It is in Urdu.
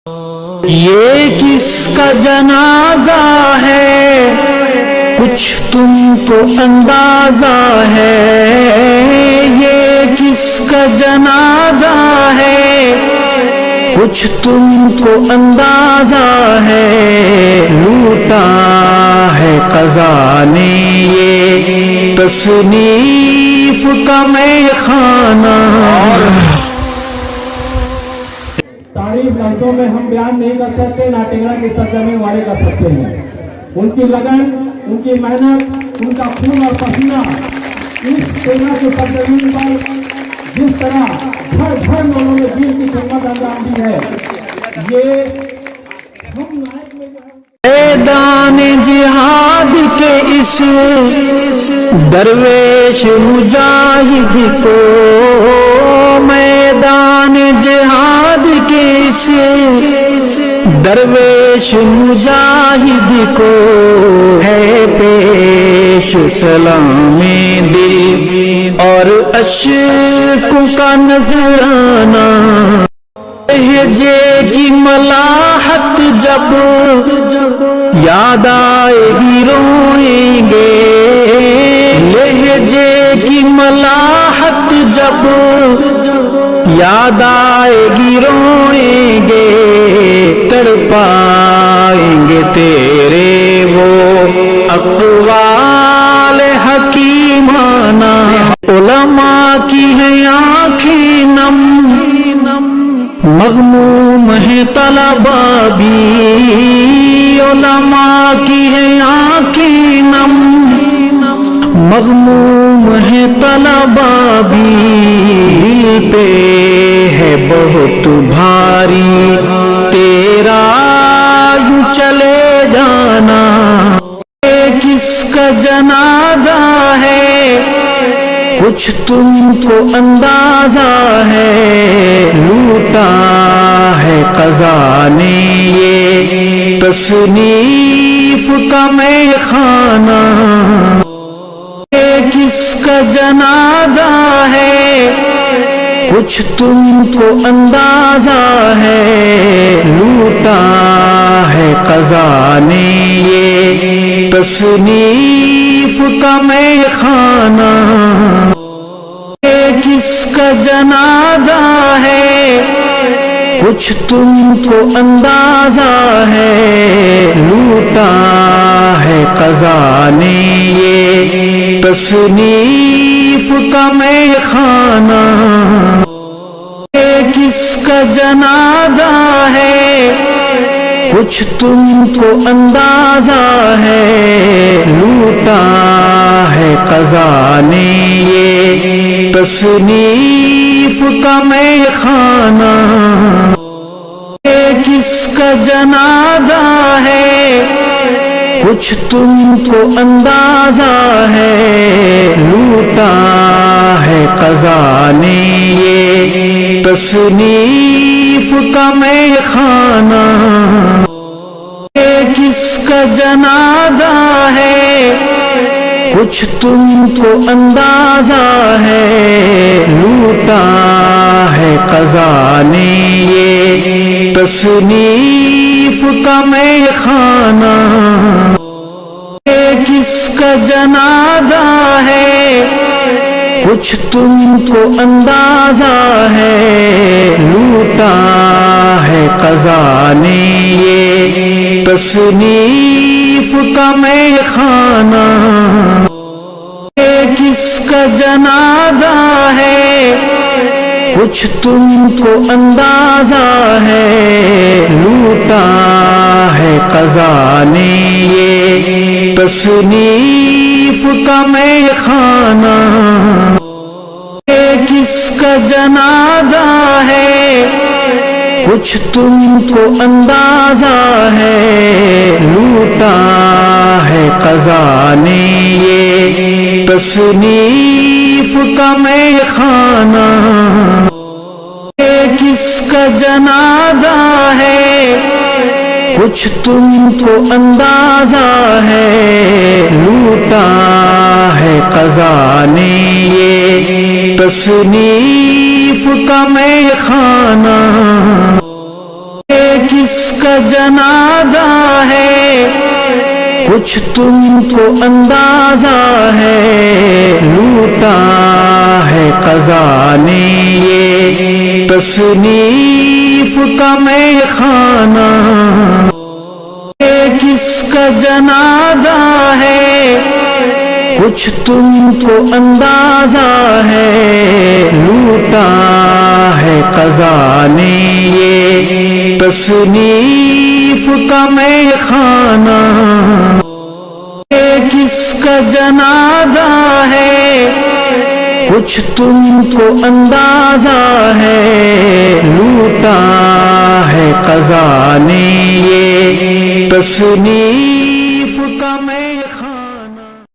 یہ کس کا جنازہ ہے کچھ تم کو اندازہ ہے، یہ کس کا جنازہ ہے کچھ تم کو اندازہ ہے، لوٹا ہے قضا نے یہ تصنیف کا میخانہ۔ تعریف لفظوں میں ہم بیان نہیں کر سکتے، نہ ٹیگرا کی سرزمین والے کر سکتے ہیں۔ ان کی لگن، ان کی محنت، ان کا خون اور پسینہ اس ٹیگرا کی سرزمین پر جس طرح گھر گھر لوگوں نے دین کی خدمت انجام دی ہے، یہ ہم لائق میں میدان جہاد کے اس درویش مجاہد کو، میدان جہاد کے اس درویش مجاہد کو ہے پیش سلامی دل اور اشکوں کا نذرانہ۔ لہجے کی ملاحت جب یاد آئے گی روئیں گے، لہجے کی ملاحت جب یاد آئے گی روئیں گے، تڑپائیں گے تیرے وہ اقوال حکیمانہ۔ علماء کی ہیں آنکھیں نم، مغموم ہے طلباء بھی، علماء کی ہیں آنکھیں نم، مغموم ہے طلباء بھی، پہ ہے بہت بھاری تیرا یوں چلے جانا۔ کس کا جنازہ ہے کچھ تم کو اندازہ ہے، لوٹا ہے قضا نے یہ تصنیف کا میخانہ۔ کس کا جنازہ ہے کچھ تم کو اندازہ ہے، لوٹا ہے قضا نے یہ تصنیف کا میخانہ۔ کس کا جنازہ ہے کچھ تم کو اندازہ ہے، لوٹا ہے قضا نے یہ تصنیف کا میخانہ۔ کس کا جنازہ ہے کچھ تم کو اندازہ ہے، لوٹا ہے قضا نے یہ تصنیف کا میخانہ۔ کس کا جنازہ ہے کچھ تم کو اندازہ ہے، لوٹا ہے قضا نے یہ تصنیف کا میخانہ۔ کس کا جنازہ ہے کچھ تم کو اندازہ ہے، لوٹا ہے قضا نے یہ تصنیف کا میخانہ۔ کس کا جنازہ ہے کچھ تم کو اندازہ ہے، لوٹا ہے قضا نے یہ تصنیف کا میخانہ۔ کس کا جنازہ ہے کچھ تم کو اندازہ ہے، لوٹا ہے قضا نے یہ تصنیف کا میخانہ۔ کس کا جنازہ ہے کچھ تم کو اندازہ ہے، لوٹا ہے قضا نے یہ تصنیف کا میخانہ۔ کس کا جنازہ ہے کچھ تم کو اندازہ ہے، لوٹا ہے قضا نے یہ تصنیف کا میخانہ۔ کس کا جنازہ ہے کچھ تم کو اندازہ ہے لوٹا ہے قضا نے یہ تصنیف کا میں خانہ کس کا جنازہ ہے کچھ تم کو اندازہ ہے لوٹا ہے قضا نے یہ تصنیف کا میں خانہ کس کا جنازہ ہے کچھ تم کو اندازہ ہے لوٹا ہے قضا نے یہ تصنیف